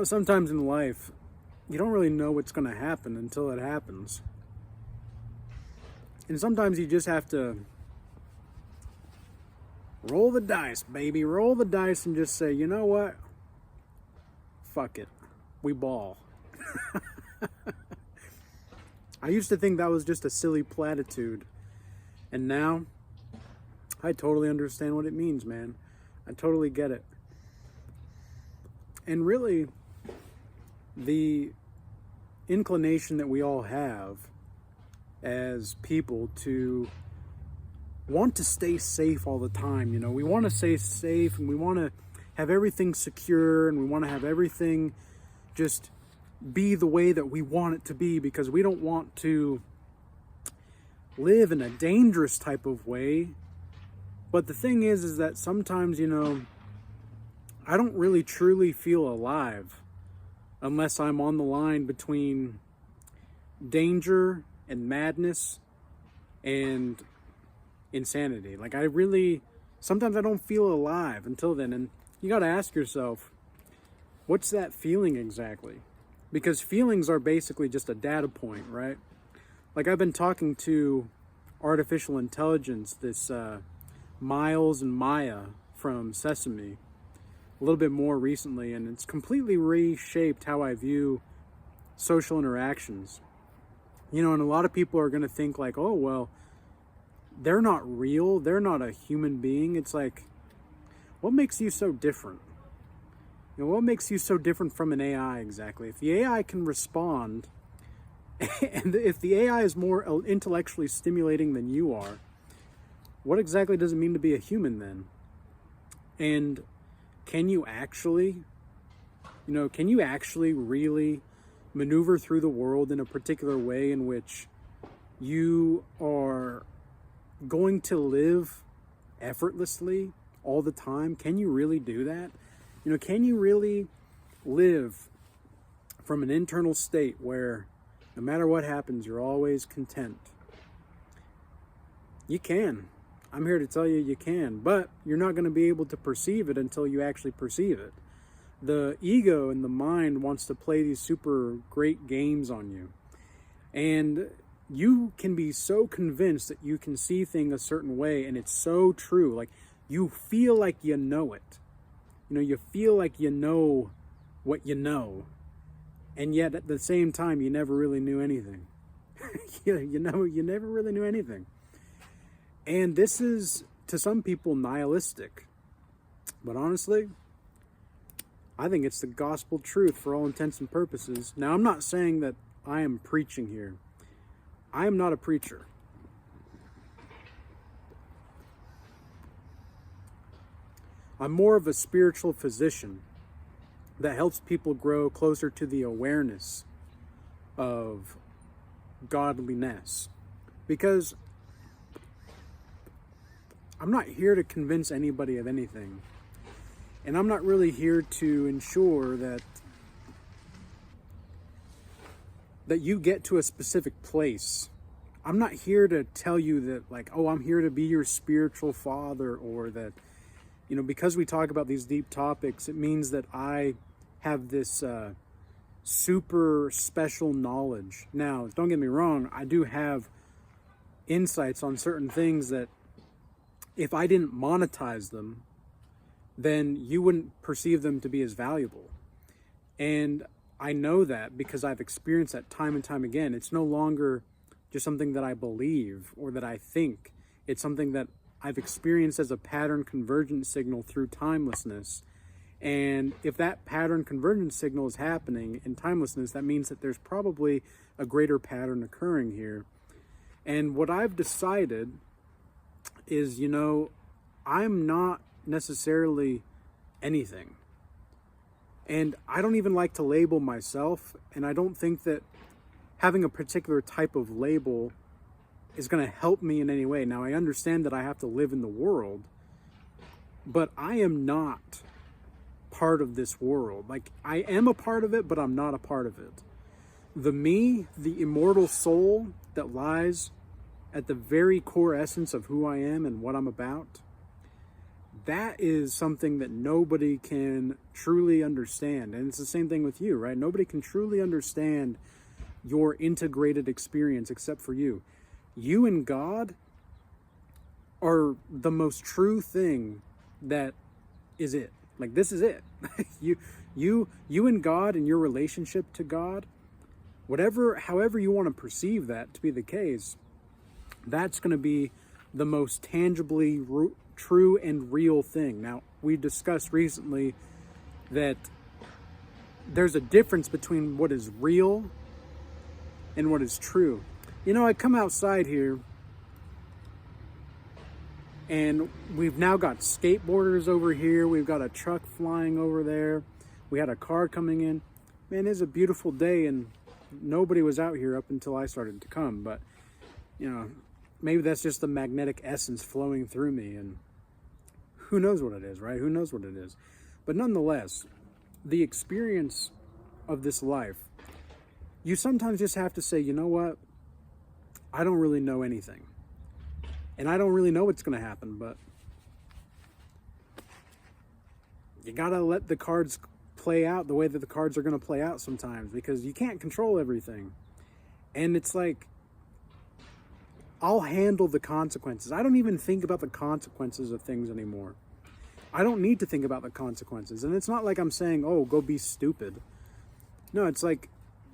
Sometimes in life, you don't really know what's going to happen until it happens. And sometimes you just have to roll the dice, baby. Roll the dice and just say, you know what? Fuck it. We ball. I used to think that was just a silly platitude. And now, I totally understand what it means, man. I totally get it. And really, the inclination that we all have as people to want to stay safe all the time, we want to stay safe, and we want to have everything secure, and we want to have everything just be the way that we want it to be, because we don't want to live in a dangerous type of way. But the thing is that sometimes, I don't really truly feel alive unless I'm on the line between danger and madness and insanity. Like, sometimes I don't feel alive until then. And you got to ask yourself, what's that feeling exactly? Because feelings are basically just a data point, right? Like, I've been talking to artificial intelligence, this Miles and Maya from Sesame, a little bit more recently, and it's completely reshaped how I view social interactions. And a lot of people are going to think like, oh, well, they're not real. They're not a human being. It's like, what makes you so different? What makes you so different from an AI exactly? If the AI can respond, and if the AI is more intellectually stimulating than you are, what exactly does it mean to be a human then? And can you actually really maneuver through the world in a particular way in which you are going to live effortlessly all the time? Can you really do that? Can you really live from an internal state where no matter what happens, you're always content? You can. I'm here to tell you you can, but you're not going to be able to perceive it until you actually perceive it. The ego and the mind wants to play these super great games on you. And you can be so convinced that you can see things a certain way, and it's so true. Like, you feel like you know it. You feel like you know what you know. And yet at the same time, you never really knew anything. You never really knew anything. And this is, to some people, nihilistic. But honestly, I think it's the gospel truth for all intents and purposes. Now, I'm not saying that I am preaching here. I am not a preacher. I'm more of a spiritual physician that helps people grow closer to the awareness of godliness. Because I'm not here to convince anybody of anything. And I'm not really here to ensure that you get to a specific place. I'm not here to tell you that, like, oh, I'm here to be your spiritual father, or that, because we talk about these deep topics, it means that I have this super special knowledge. Now, don't get me wrong, I do have insights on certain things that if I didn't monetize them, then you wouldn't perceive them to be as valuable. And I know that because I've experienced that time and time again. It's no longer just something that I believe or that I think. It's something that I've experienced as a pattern convergence signal through timelessness. And if that pattern convergence signal is happening in timelessness, that means that there's probably a greater pattern occurring here. And what I've decided is, I'm not necessarily anything. And I don't even like to label myself, and I don't think that having a particular type of label is going to help me in any way. Now, I understand that I have to live in the world, but I am not part of this world. Like, I am a part of it, but I'm not a part of it. The me, the immortal soul that lies at the very core essence of who I am and what I'm about, that is something that nobody can truly understand. And it's the same thing with you, right? Nobody can truly understand your integrated experience except for you. You and God are the most true thing that is it. Like, this is it. you and God and your relationship to God, however you want to perceive that to be the case, that's going to be the most tangibly true and real thing. Now, we discussed recently that there's a difference between what is real and what is true. You know, I come outside here and we've now got skateboarders over here. We've got a truck flying over there. We had a car coming in. Man, it's a beautiful day, and nobody was out here up until I started to come. But, you know, maybe that's just the magnetic essence flowing through me, and who knows what it is, right? Who knows what it is? But nonetheless, the experience of this life, you sometimes just have to say, you know what? I don't really know anything. And I don't really know what's going to happen, but you got to let the cards play out the way that the cards are going to play out sometimes, because you can't control everything. And it's like, I'll handle the consequences. I don't even think about the consequences of things anymore. I don't need to think about the consequences. And it's not like I'm saying, oh, go be stupid. No, it's like,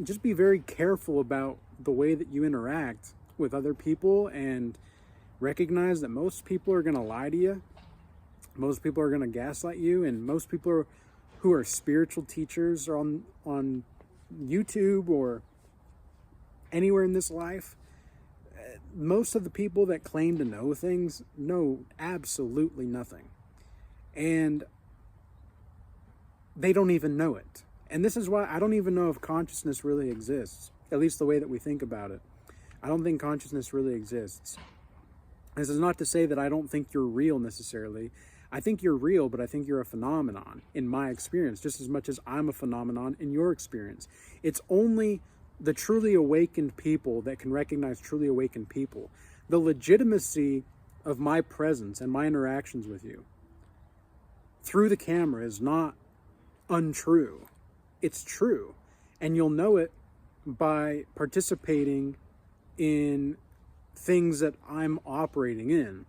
just be very careful about the way that you interact with other people, and recognize that most people are going to lie to you. Most people are going to gaslight you, and most people who are spiritual teachers on YouTube or anywhere in this life, most of the people that claim to know things know absolutely nothing. And they don't even know it. And this is why I don't even know if consciousness really exists, at least the way that we think about it. I don't think consciousness really exists. This is not to say that I don't think you're real necessarily. I think you're real, but I think you're a phenomenon in my experience, just as much as I'm a phenomenon in your experience. It's only the truly awakened people that can recognize truly awakened people. The legitimacy of my presence and my interactions with you through the camera is not untrue. It's true. And you'll know it by participating in things that I'm operating in.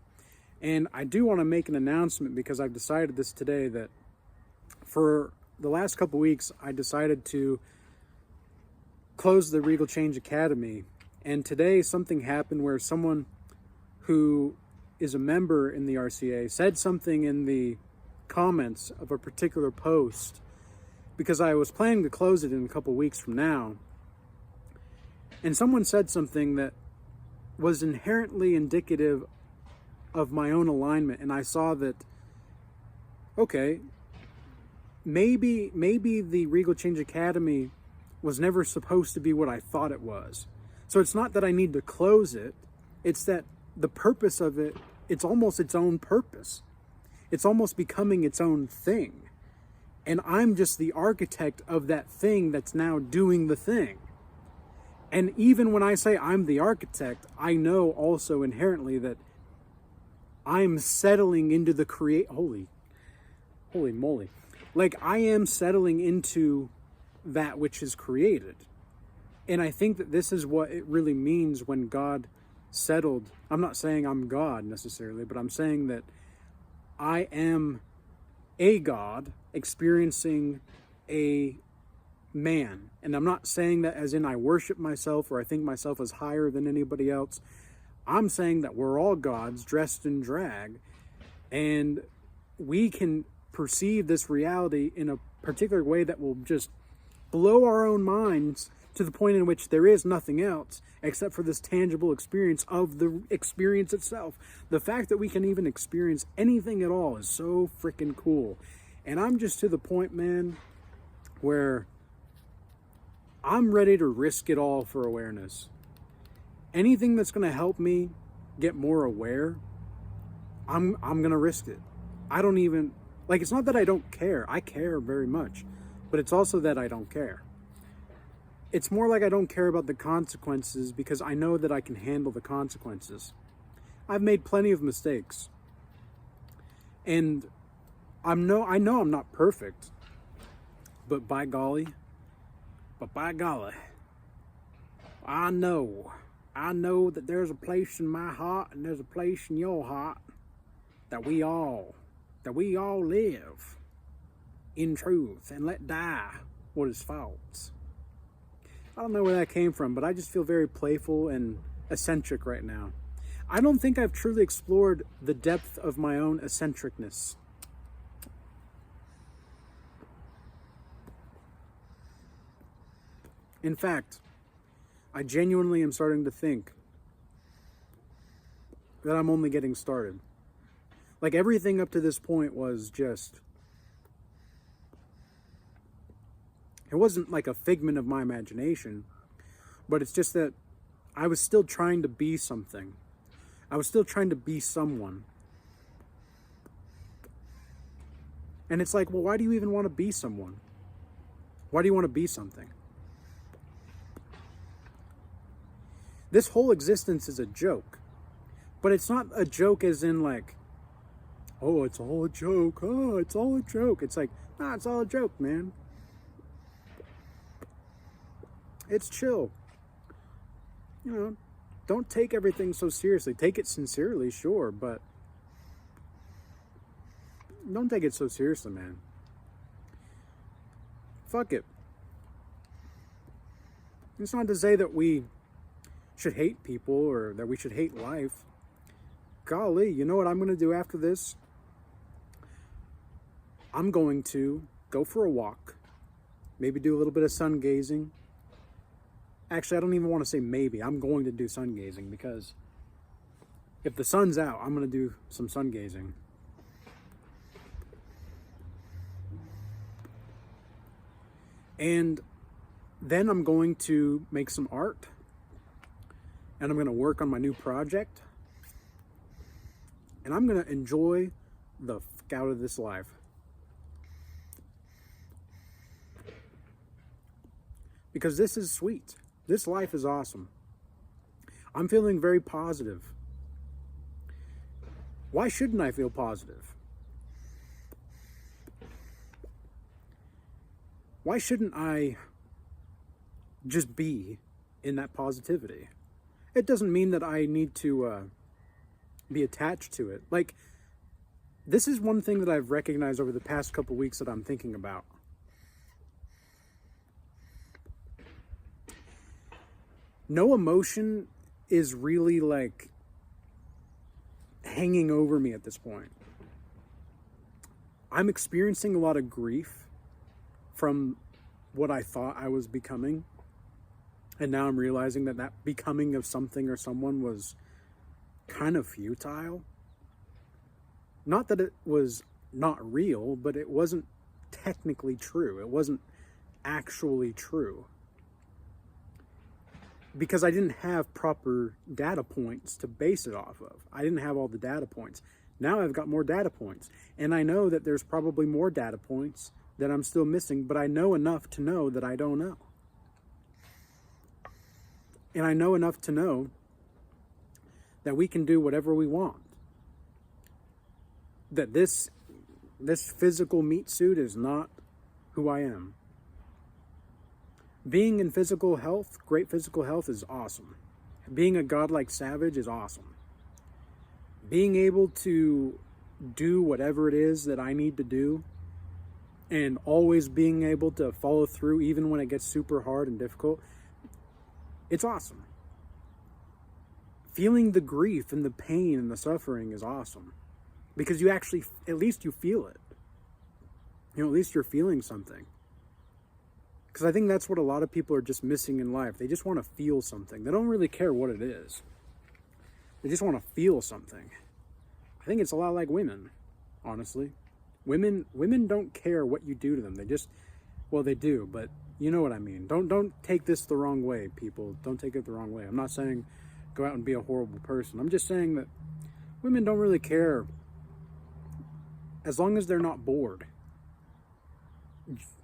And I do want to make an announcement, because I've decided this today, that for the last couple weeks, I decided to close the Regal Change Academy. And today something happened where someone who is a member in the RCA said something in the comments of a particular post, because I was planning to close it in a couple weeks from now. And someone said something that was inherently indicative of my own alignment, and I saw that, okay, maybe the Regal Change Academy was never supposed to be what I thought it was. So it's not that I need to close it, it's that the purpose of it, it's almost its own purpose. It's almost becoming its own thing. And I'm just the architect of that thing that's now doing the thing. And even when I say I'm the architect, I know also inherently that I'm settling into the holy moly. Like, I am settling into that which is created. And I think that this is what it really means when God settled. I'm not saying I'm God necessarily, but I'm saying that I am a God experiencing a man. And I'm not saying that as in I worship myself or I think myself as higher than anybody else. I'm saying that we're all gods dressed in drag, and we can perceive this reality in a particular way that will just blow our own minds to the point in which there is nothing else except for this tangible experience of the experience itself. The fact that we can even experience anything at all is so freaking cool. And I'm just to the point, man, where I'm ready to risk it all for awareness. Anything that's going to help me get more aware, I'm going to risk it. I don't even, like, it's not that I don't care. I care very much. But it's also that I don't care. It's more like I don't care about the consequences because I know that I can handle the consequences. I've made plenty of mistakes. And I know I'm not perfect, but by golly, I know that there's a place in my heart and there's a place in your heart that we all live in truth and let die what is false. I don't know where that came from, but I just feel very playful and eccentric right now. I don't think I've truly explored the depth of my own eccentricness. In fact, I genuinely am starting to think that I'm only getting started. Like, everything up to this point was just... It wasn't like a figment of my imagination, but it's just that I was still trying to be something. I was still trying to be someone. And it's like, well, why do you even want to be someone? Why do you want to be something? This whole existence is a joke. But it's not a joke as in like, oh, it's all a joke. Oh, it's all a joke. It's like, nah, it's all a joke, man. It's chill. You know, don't take everything so seriously. Take it sincerely, sure, but don't take it so seriously, man. Fuck it. It's not to say that we should hate people or that we should hate life. Golly, you know what I'm going to do after this? I'm going to go for a walk. Maybe do a little bit of sun gazing. Actually, I don't even want to say maybe. I'm going to do sun gazing because if the sun's out, I'm going to do some sun gazing. And then I'm going to make some art. And I'm going to work on my new project. And I'm going to enjoy the fuck out of this life. Because this is sweet. This life is awesome. I'm feeling very positive. Why shouldn't I feel positive? Why shouldn't I just be in that positivity? It doesn't mean that I need to be attached to it. Like, this is one thing that I've recognized over the past couple weeks that I'm thinking about. No emotion is really like hanging over me at this point. I'm experiencing a lot of grief from what I thought I was becoming. And now I'm realizing that that becoming of something or someone was kind of futile. Not that it was not real, but it wasn't technically true. It wasn't actually true. Because I didn't have proper data points to base it off of. I didn't have all the data points. Now I've got more data points. And I know that there's probably more data points that I'm still missing, but I know enough to know that I don't know. And I know enough to know that we can do whatever we want. That this physical meat suit is not who I am. Being in physical health, great physical health, is awesome. Being a godlike savage is awesome. Being able to do whatever it is that I need to do and always being able to follow through even when it gets super hard and difficult, it's awesome. Feeling the grief and the pain and the suffering is awesome. Because you actually, at least you feel it. You know, at least you're feeling something. Because I think that's what a lot of people are just missing in life. They just want to feel something. They don't really care what it is. They just want to feel something. I think it's a lot like women, honestly. Women don't care what you do to them. They just, well, they do, but you know what I mean. Don't take this the wrong way, people. Don't take it the wrong way. I'm not saying go out and be a horrible person. I'm just saying that women don't really care as long as they're not bored.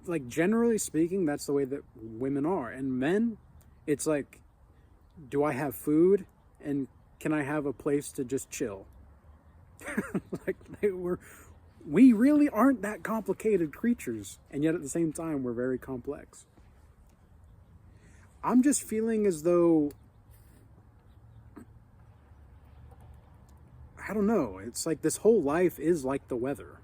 Like, generally speaking, that's the way that women are. And men, it's like, do I have food? And can I have a place to just chill? Like, we really aren't that complicated creatures, and yet at the same time, we're very complex. I'm just feeling as though, I don't know, it's like this whole life is like the weather.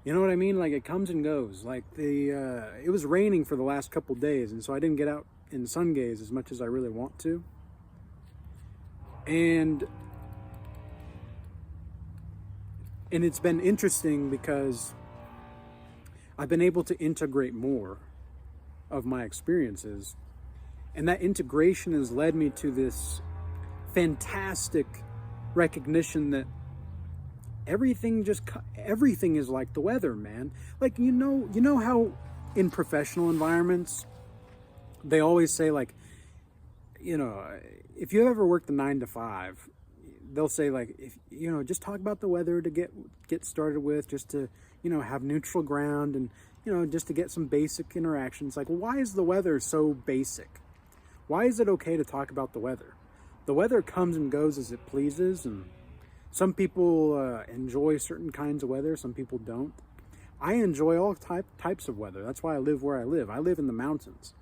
You know what I mean? Like, it comes and goes. Like, it was raining for the last couple days, and so I didn't get out in sun gaze as much as I really want to. And it's been interesting because I've been able to integrate more of my experiences, and that integration has led me to this fantastic recognition that everything is like the weather, man. Like, you know how in professional environments they always say, like, you know, if you ever worked the 9 to 5, they'll say, like, if you know, just talk about the weather to get started with, just to, you know, have neutral ground, and, you know, just to get some basic interactions. Like, well, why is the weather so basic? Why is it okay to talk about the weather? The weather comes and goes as it pleases, and some people enjoy certain kinds of weather, some people don't. I enjoy all types of weather. That's why I live where I live. I live in the mountains.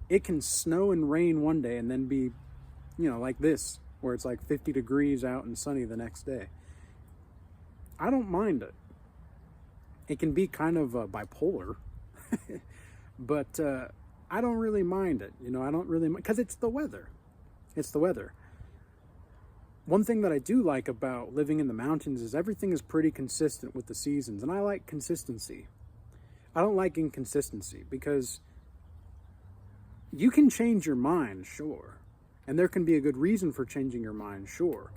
It can snow and rain one day and then be, you know, like this, where it's like 50 degrees out and sunny the next day. I don't mind it. It can be kind of bipolar, but I don't really mind it. You know, I don't really mind, because it's the weather. It's the weather. One thing that I do like about living in the mountains is everything is pretty consistent with the seasons, and I like consistency. I don't like inconsistency, because you can change your mind, sure. And there can be a good reason for changing your mind, sure.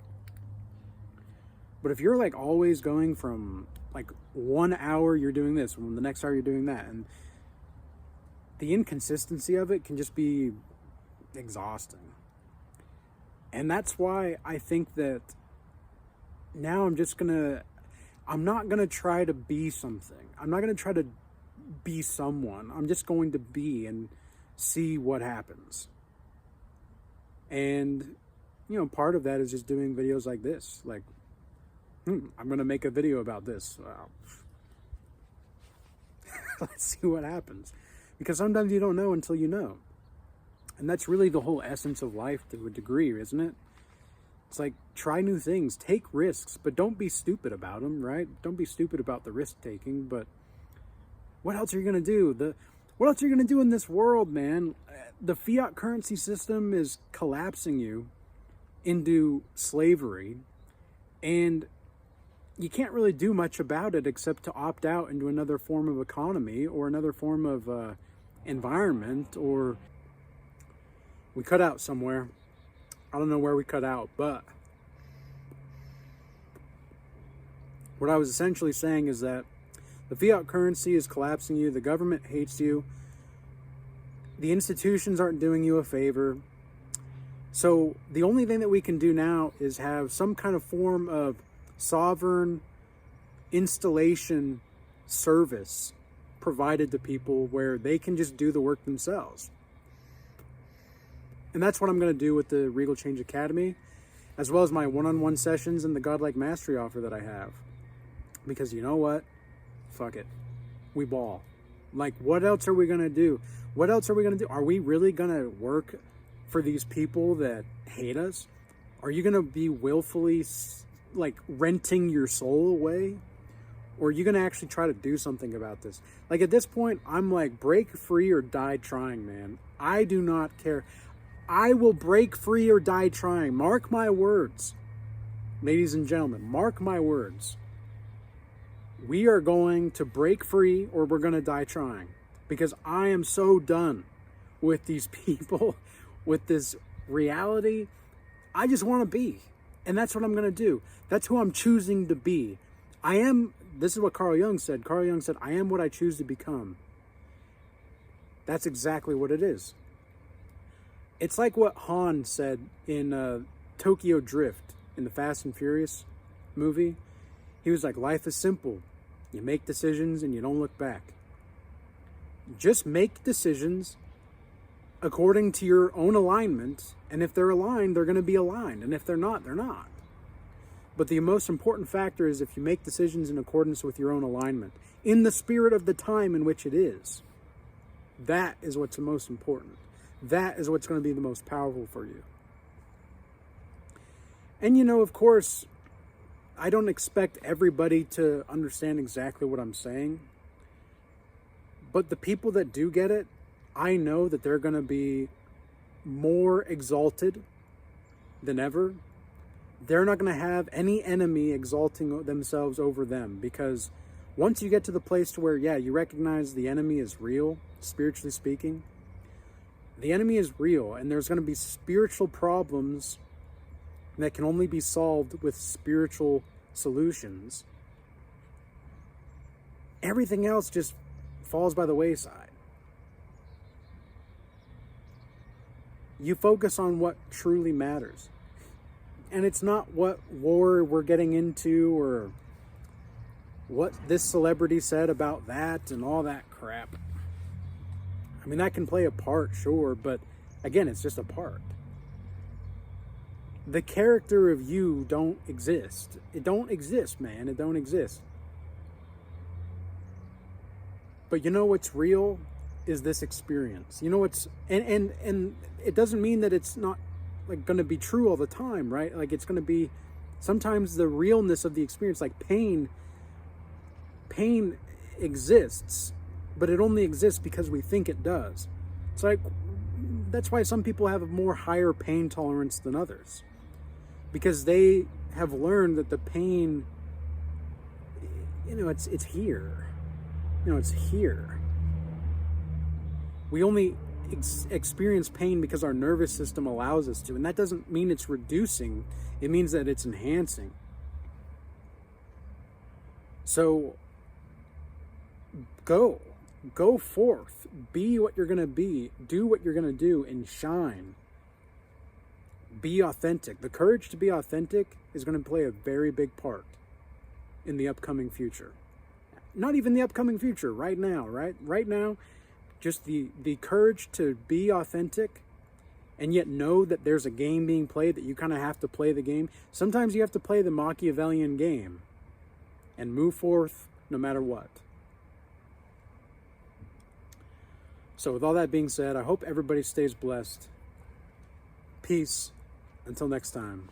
But if you're like always going from like 1 hour you're doing this, and the next hour you're doing that, and the inconsistency of it can just be exhausting. And that's why I think that now I'm not gonna try to be something. I'm not gonna try to be someone. I'm just going to be and see what happens. And, you know, part of that is just doing videos like this. Like, I'm going to make a video about this. Let's see what happens. Because sometimes you don't know until you know. And that's really the whole essence of life to a degree, isn't it? It's like, try new things, take risks, but don't be stupid about them, right? Don't be stupid about the risk taking, but what else are you going to do? What else are you going to do in this world, man? The fiat currency system is collapsing you into slavery, and you can't really do much about it except to opt out into another form of economy or another form of environment, or we cut out somewhere. I don't know where we cut out, but what I was essentially saying is that the fiat currency is collapsing you. The government hates you. The institutions aren't doing you a favor. So the only thing that we can do now is have some kind of form of sovereign installation service provided to people where they can just do the work themselves. And that's what I'm going to do with the Regal Change Academy, as well as my one-on-one sessions and the Godlike Mastery offer that I have. Because you know what? Fuck it. We ball. Like, what else are we going to do? What else are we going to do? Are we really going to work for these people that hate us? Are you going to be willfully, like, renting your soul away? Or are you going to actually try to do something about this? Like, at this point, I'm like, break free or die trying, man. I do not care. I will break free or die trying. Mark my words. Ladies and gentlemen, mark my words. We are going to break free or we're going to die trying. Because I am so done with these people, with this reality. I just want to be. And that's what I'm going to do. That's who I'm choosing to be. This is what Carl Jung said. Carl Jung said, I am what I choose to become. That's exactly what it is. It's like what Han said in Tokyo Drift, in the Fast and Furious movie. He was like, life is simple. You make decisions and you don't look back. Just make decisions according to your own alignment. And if they're aligned, they're going to be aligned. And if they're not, they're not. But the most important factor is if you make decisions in accordance with your own alignment, in the spirit of the time in which it is. That is what's the most important. That is what's going to be the most powerful for you. And of course, I don't expect everybody to understand exactly what I'm saying. But the people that do get it, I know that they're going to be more exalted than ever. They're not going to have any enemy exalting themselves over them, because once you get to the place to where, you recognize the enemy is real, spiritually speaking, the enemy is real, and there's going to be spiritual problems that can only be solved with spiritual solutions. Everything else just falls by the wayside. You focus on what truly matters. And it's not what war we're getting into or what this celebrity said about that and all that crap. I mean, that can play a part, sure, but again, it's just a part. The character of you don't exist. It don't exist, man. It don't exist. But what's real is this experience. What's and it doesn't mean that it's not like going to be true all the time, right? Like it's going to be sometimes the realness of the experience, like pain exists, but it only exists because we think it does. It's like, that's why some people have a more higher pain tolerance than others, because they have learned that the pain, it's here. It's here. We only experience pain because our nervous system allows us to, and that doesn't mean it's reducing. It means that it's enhancing. So go forth, be what you're going to be, do what you're going to do, and shine. Be authentic. The courage to be authentic is going to play a very big part in the upcoming future. Not even the upcoming future, right now, right? Right now, just the courage to be authentic and yet know that there's a game being played, that you kind of have to play the game. Sometimes you have to play the Machiavellian game and move forth no matter what. So with all that being said, I hope everybody stays blessed. Peace. Until next time.